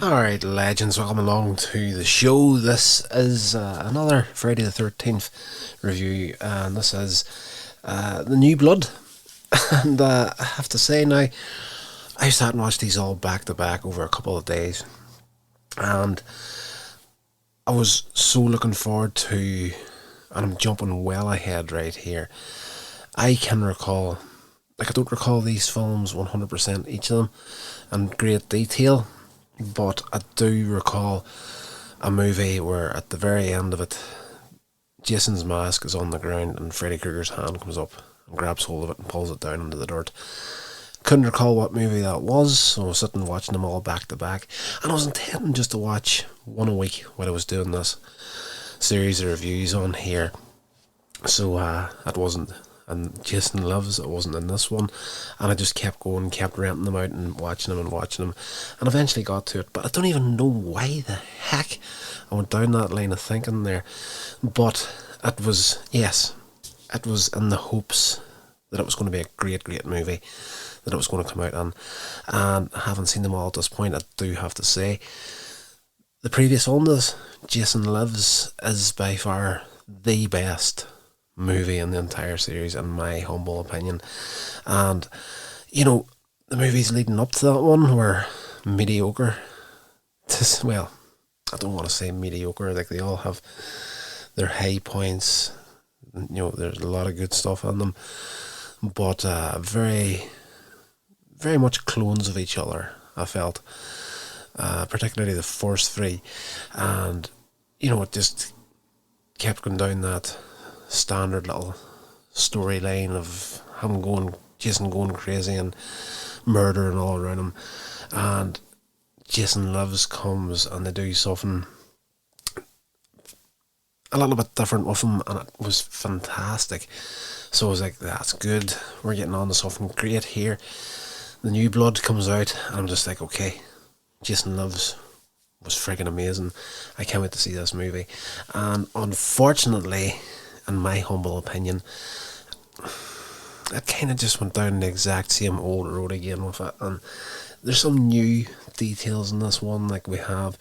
Alright, legends, welcome along to the show. This is another Friday the 13th review, and this is The New Blood. And I have to say now, I sat and watched these all back to back over a couple of days, and I was so looking forward to, and I'm jumping well ahead right here. I can recall, I don't recall these films 100% each of them in great detail, but I do recall a movie where at the very end of it, Jason's mask is on the ground and Freddy Krueger's hand comes up and grabs hold of it and pulls it down into the dirt. Couldn't recall what movie that was, so I was sitting watching them all back to back, and I was intending just to watch one a week while I was doing this series of reviews on here. So it wasn't, and Jason Lives, it wasn't in this one, and I just kept going, kept renting them out and watching them, and eventually got to it. But I don't even know why the heck I went down that line of thinking there, but it was, yes, it was in the hopes that it was going to be a great movie that it was going to come out in, and I haven't seen them all at this point. I do have to say, the previous one, this Jason Lives, is by far the best movie in the entire series, in my humble opinion. And you know, the movies leading up to that one were mediocre. Well, I don't want to say mediocre, like they all have their high points. You know, there's a lot of good stuff in them, but very much clones of each other, I felt, particularly the first three. And you know, it just kept going down that standard little storyline of Jason going crazy and murdering all around him, and Jason Lives comes and they do something a little bit different with him, and it was fantastic. So I was like, that's good, we're getting on to something great here. The New Blood comes out, and I'm just like, okay, Jason Lives was friggin' amazing. I can't wait to see this movie. And unfortunately, in my humble opinion, it kind of just went down the exact same old road again with it. And there's some new details in this one, like we have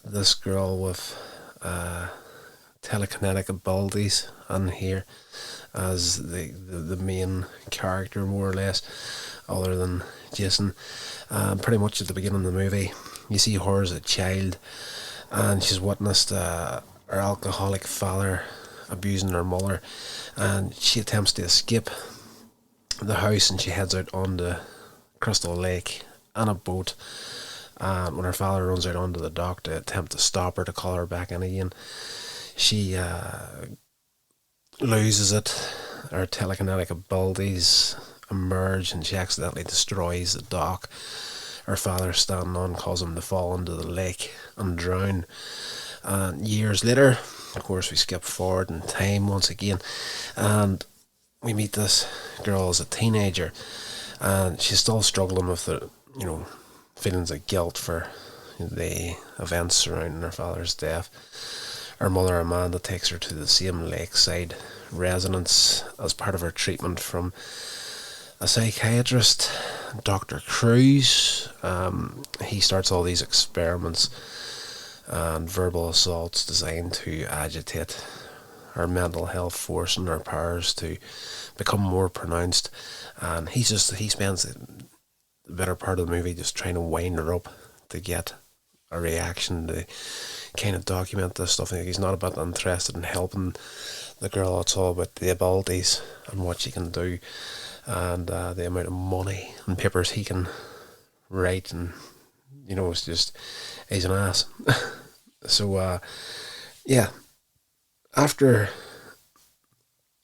this girl with telekinetic abilities in here as the main character, more or less, other than Jason. Pretty much at the beginning of the movie, you see her as a child, and she's witnessed her alcoholic father abusing her mother, and she attempts to escape the house, and she heads out onto Crystal Lake on a boat. And when her father runs out onto the dock to attempt to stop her, to call her back in again, she loses it. Her telekinetic abilities emerge, and she accidentally destroys the dock her father's standing on, cause him to fall into the lake and drown. And years later, of course, we skip forward in time once again, and we meet this girl as a teenager, and she's still struggling with the, feelings of guilt for the events surrounding her father's death. Her mother, Amanda, takes her to the same lakeside residence as part of her treatment from a psychiatrist, Dr. Cruz. He starts all these experiments and verbal assaults designed to agitate her mental health, forcing her powers to become more pronounced. And he spends the better part of the movie just trying to wind her up to get a reaction, to kind of document this stuff. He's not a bit interested in helping the girl. It's all about the abilities and what she can do, and the amount of money and papers he can write, and it's just, he's an ass. So yeah, after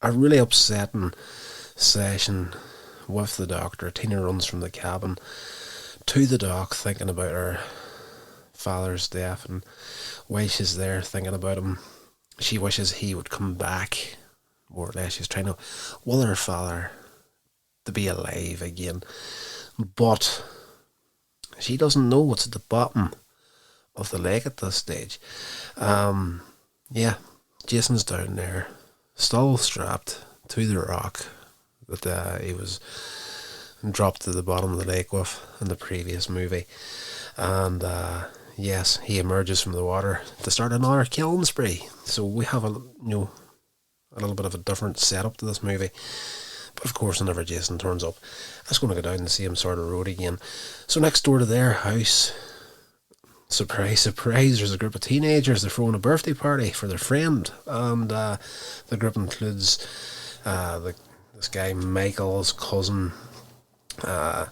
a really upsetting session with the doctor, Tina runs from the cabin to the dock, thinking about her father's death, and while she's there thinking about him, she wishes he would come back, more or less. She's trying to will her father to be alive again, but she doesn't know what's at the bottom of the lake at this stage. Yeah, Jason's down there, still strapped to the rock that he was dropped to the bottom of the lake with in the previous movie, And yes, he emerges from the water to start another killing spree. So we have a little bit of a different setup to this movie. But of course, whenever Jason turns up, it's going to go down the same sort of road again. So next door to their house, surprise, surprise, there's a group of teenagers. They're throwing a birthday party for their friend, and the group includes this guy Michael's cousin, a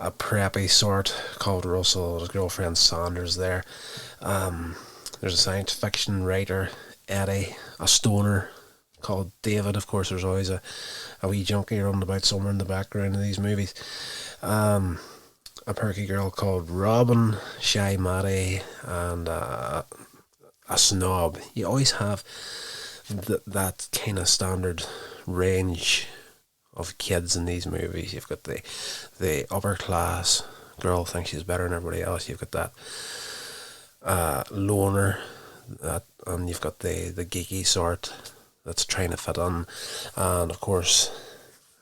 preppy sort called Russell. His girlfriend Sanders there. There's a science fiction writer, Eddie, a stoner called David. Of course, there's always a wee junkie running about somewhere in the background of these movies. A perky girl called Robin, Shy Maddie, and a snob. You always have that kind of standard range of kids in these movies. You've got the upper class girl thinks she's better than everybody else. You've got that loner, and you've got the geeky sort that's trying to fit in, and of course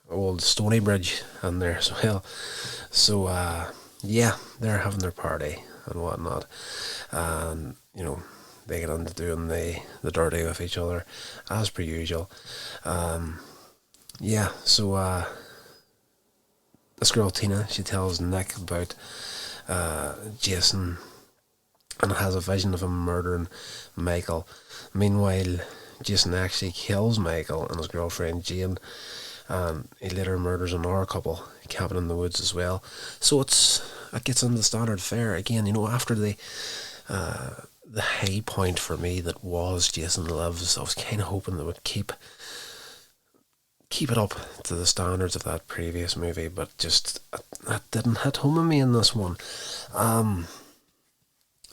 old Stonybridge in there as well. So yeah, they're having their party and whatnot, and they get into doing the dirty with each other as per usual. Yeah, so this girl Tina, she tells Nick about Jason and has a vision of him murdering Michael. Meanwhile, Jason actually kills Michael and his girlfriend Jane, and he later murders another couple camping in the woods as well. So it gets into the standard fare again. After the high point for me that was Jason Lives, I was kind of hoping they would keep it up to the standards of that previous movie, but just that didn't hit home with me in this one.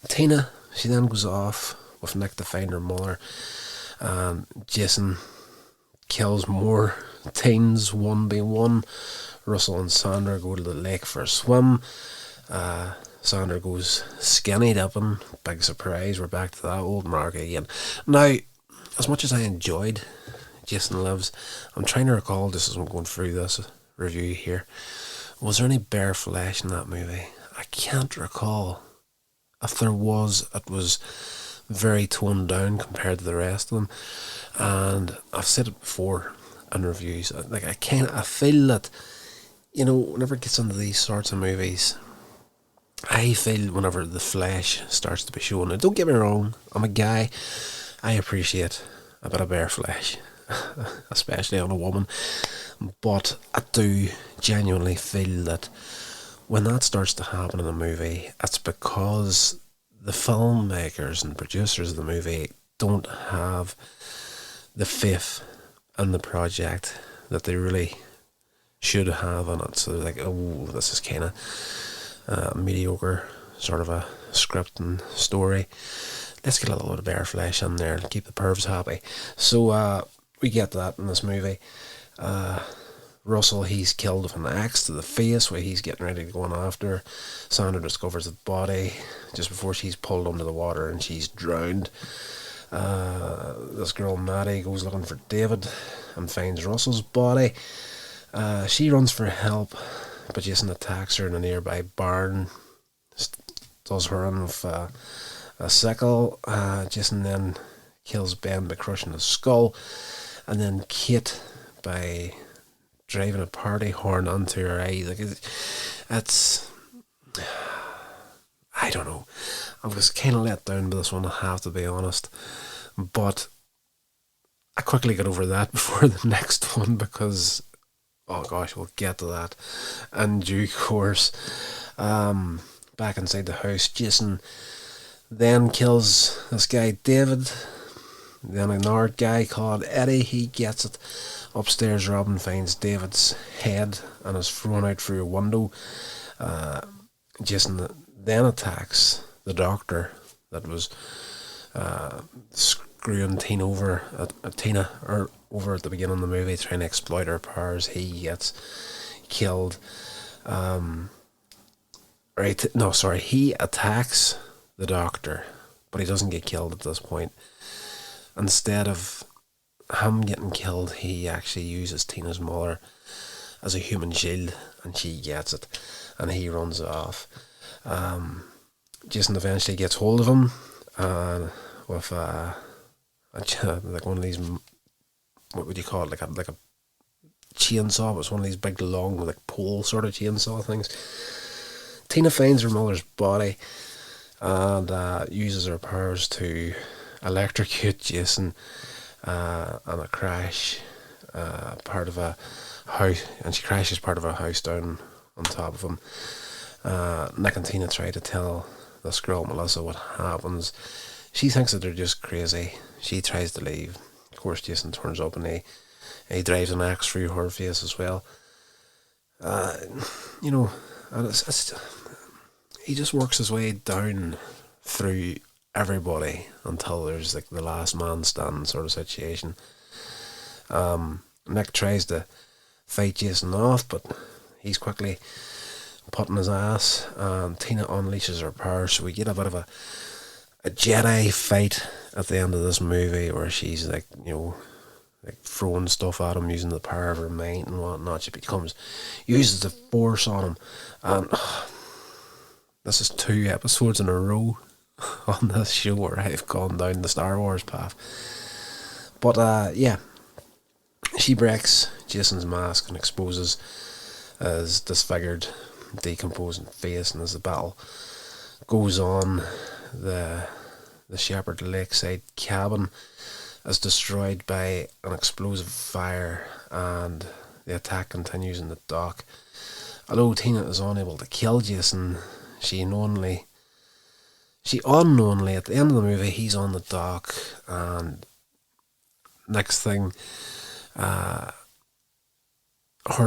Tina, she then goes off with Nick to find her mother. Jason kills more teens 1v1. Russell and Sandra go to the lake for a swim. Sandra goes skinny dipping. Big surprise, we're back to that old mark again. Now, as much as I enjoyed Jason Lives, I'm trying to recall, just as I'm going through this review here, was there any bare flesh in that movie? I can't recall. If there was, it was very toned down compared to the rest of them. And I've said it before in reviews, I feel that, whenever it gets into these sorts of movies, I feel whenever the flesh starts to be shown, and don't get me wrong, I'm a guy, I appreciate a bit of bare flesh, especially on a woman, but I do genuinely feel that when that starts to happen in a movie, it's because the filmmakers and producers of the movie don't have the faith in the project that they really should have in it. So they're like, oh, this is kind of mediocre sort of a script and story. Let's get a little bit of bare flesh in there and keep the pervs happy. So we get that in this movie. Russell, he's killed with an axe to the face while he's getting ready to go on after. Sandra discovers the body just before she's pulled under the water and she's drowned. This girl Maddie goes looking for David and finds Russell's body. She runs for help, but Jason attacks her in a nearby barn. Does her in with a sickle. Jason then kills Ben by crushing his skull, and then Kate by driving a party horn onto her eye. It's I don't know. I was kind of let down by this one, I have to be honest. But I quickly got over that before the next one because, oh gosh, we'll get to that in due course. Back inside the house, Jason then kills this guy David. Then another guy called Eddie, he gets it. Upstairs, Robin finds David's head and is thrown out through a window. Jason then attacks the doctor that was screwing Tina over at the beginning of the movie, trying to exploit her powers. He gets killed. He attacks the doctor, but he doesn't get killed at this point. Instead of him getting killed, he actually uses Tina's mother as a human shield, and she gets it, and he runs off. Jason eventually gets hold of him, and with like one of these, what would you call it, like a chainsaw. It was one of these big long like pole sort of chainsaw things. Tina finds her mother's body and uses her powers to electrocute Jason on a crash, part of a house, and she crashes part of a house down on top of him. Nick and Tina try to tell this girl Melissa what happens. She thinks that they're just crazy. She tries to leave. Of course, Jason turns up and he drives an axe through her face as well. You know, and he just works his way down through everybody until there's like the last man standing sort of situation. Nick tries to fight Jason off, but he's quickly put in his ass, and Tina unleashes her power, so we get a bit of a Jedi fight at the end of this movie where she's like, you know, like throwing stuff at him using the power of her mind and whatnot. She uses the force on him, and this is 2 episodes in a row on this show where I've gone down the Star Wars path. But yeah, she breaks Jason's mask and exposes his disfigured, decomposing face, and as the battle goes on, the Shepherd Lakeside cabin is destroyed by an explosive fire, and the attack continues in the dock. Although Tina is unable to kill Jason, she unknowingly at the end of the movie, he's on the dock, and next thing, her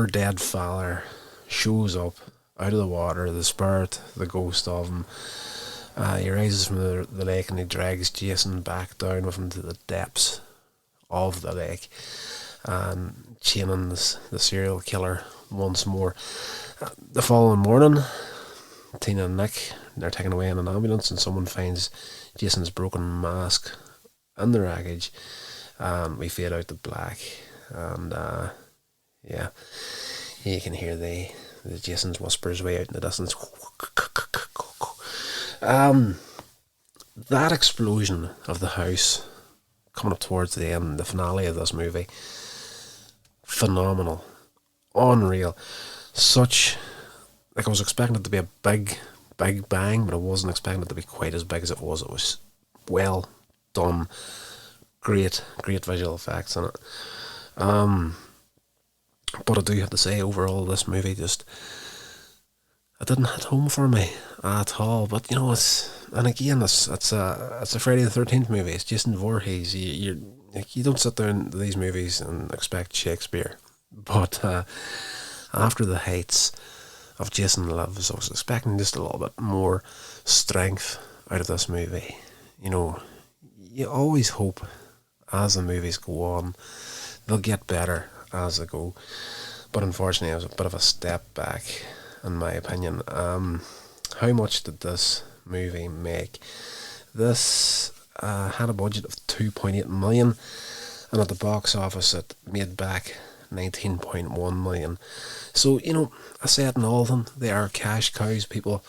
dead father shows up out of the water, the spirit, the ghost of him. He rises from the lake and he drags Jason back down with him to the depths of the lake, and chaining the serial killer once more. The following morning, Tina and Nick, they're taken away in an ambulance, and someone finds Jason's broken mask in the wreckage, and we fade out to black, and yeah, you can hear the Jason's whispers way out in the distance. That explosion of the house coming up towards the end, the finale of this movie, phenomenal, unreal. Such, like, I was expecting it to be a big bang, but I wasn't expecting it to be quite as big as it was. It was well done, great visual effects in it. But I do have to say, overall, this movie just, it didn't hit home for me at all. But you know, it's a Friday the 13th movie. It's Jason Voorhees. You don't sit down to these movies and expect Shakespeare. But after the heights of Jason Lives, I was expecting just a little bit more strength out of this movie. You know, you always hope as the movies go on, they'll get better as they go. But unfortunately, it was a bit of a step back, in my opinion. How much did this movie make? This had a budget of 2.8 million, and at the box office it made back 19.1 million. So, you know, I said in all of them, they are cash cows. People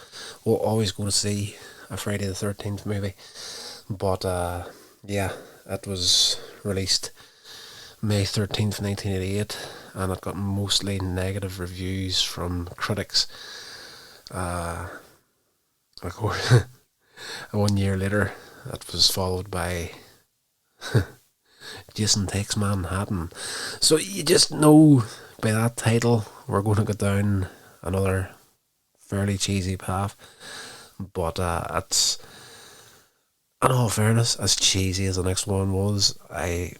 will always go to see a Friday the 13th movie. But yeah, it was released May 13th, 1988, and it got mostly negative reviews from critics. Of course, 1 year later, it was followed by Jason Takes Manhattan. So you just know by that title, we're going to go down another fairly cheesy path. But it's, in all fairness, as cheesy as the next one was, I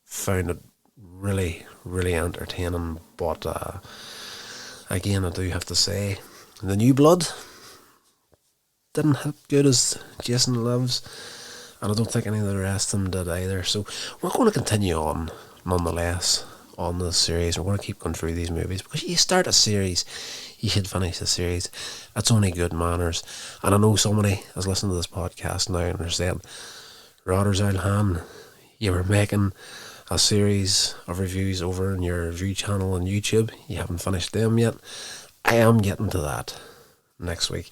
found it really entertaining. But again, I do have to say, the New Blood didn't hit good as Jason Lives, and I don't think any of the rest of them did either. So we're going to continue on nonetheless on this series. We're going to keep going through these movies, because you start a series, you should finish the series. It's only good manners. And I know somebody is listening to this podcast now and they're saying, Rotters Alhan, you were making a series of reviews over in your review channel on YouTube. You haven't finished them yet. I am getting to that next week.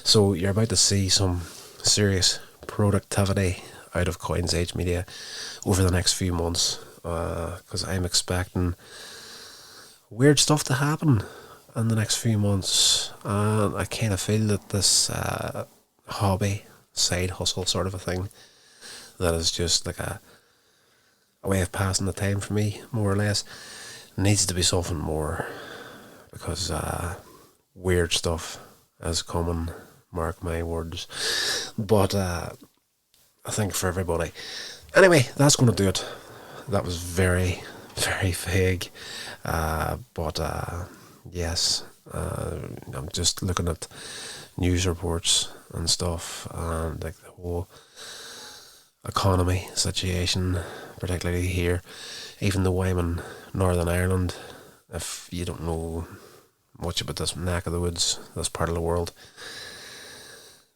So you're about to see some serious productivity out of Coins Age Media over the next few months, because I'm expecting weird stuff to happen in the next few months, and I kind of feel that this hobby, side hustle sort of a thing, that is just like a way of passing the time for me, more or less, needs to be something more, because weird stuff is coming, mark my words. But I think for everybody. Anyway, that's going to do it. That was very, very vague. But yes, I'm just looking at news reports and stuff, and like the whole economy situation, particularly here. Even though I'm in Northern Ireland, if you don't know much about this neck of the woods, this part of the world,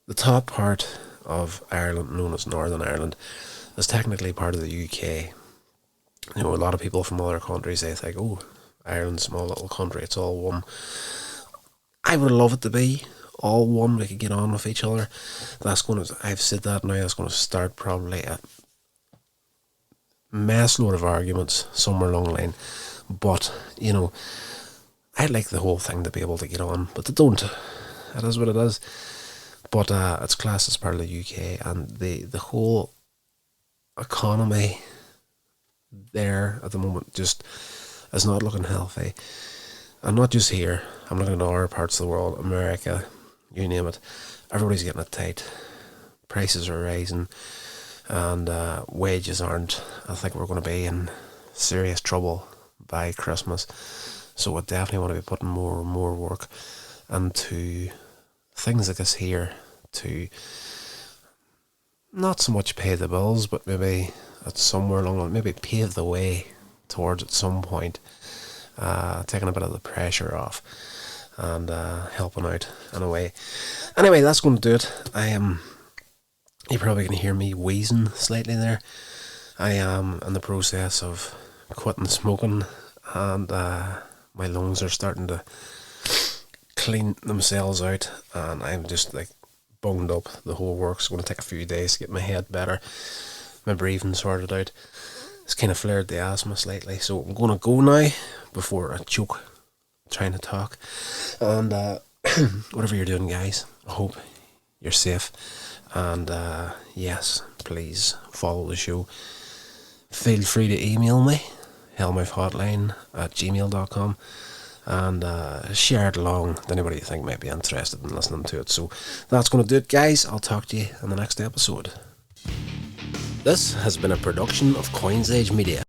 the top part of Ireland, known as Northern Ireland, is technically part of the UK. You know, a lot of people from other countries, they think, oh, Ireland's a small little country, it's all one. I would love it to be all one, we could get on with each other. That's going to, I've said that now, that's going to start probably a mess load of arguments somewhere along the line. But, you know, I'd like the whole thing to be able to get on, but they don't. It is what it is. But it's classed as part of the UK, and the whole economy there at the moment just is not looking healthy. And not just here, I'm looking at other parts of the world, America, you name it. Everybody's getting it tight. Prices are rising, and wages aren't. I think we're going to be in serious trouble by Christmas. So I definitely want to be putting more and more work into things like this here to not so much pay the bills, but maybe at somewhere along the line, maybe pave the way towards at some point, taking a bit of the pressure off and helping out in a way. Anyway, that's going to do it. You're probably going to hear me wheezing slightly there. I am in the process of quitting smoking, and my lungs are starting to clean themselves out, and I'm just like bunged up. The whole work's going to take a few days to get my head better, my breathing sorted out. It's kind of flared the asthma slightly, so I'm going to go now before I choke trying to talk. And whatever you're doing, guys, I hope you're safe. And yes, please follow the show. Feel free to email me, Hellmouth Hotline @gmail.com, and share it along to anybody you think might be interested in listening to it. So that's going to do it, guys. I'll talk to you in the next episode. This has been a production of Coins Age Media.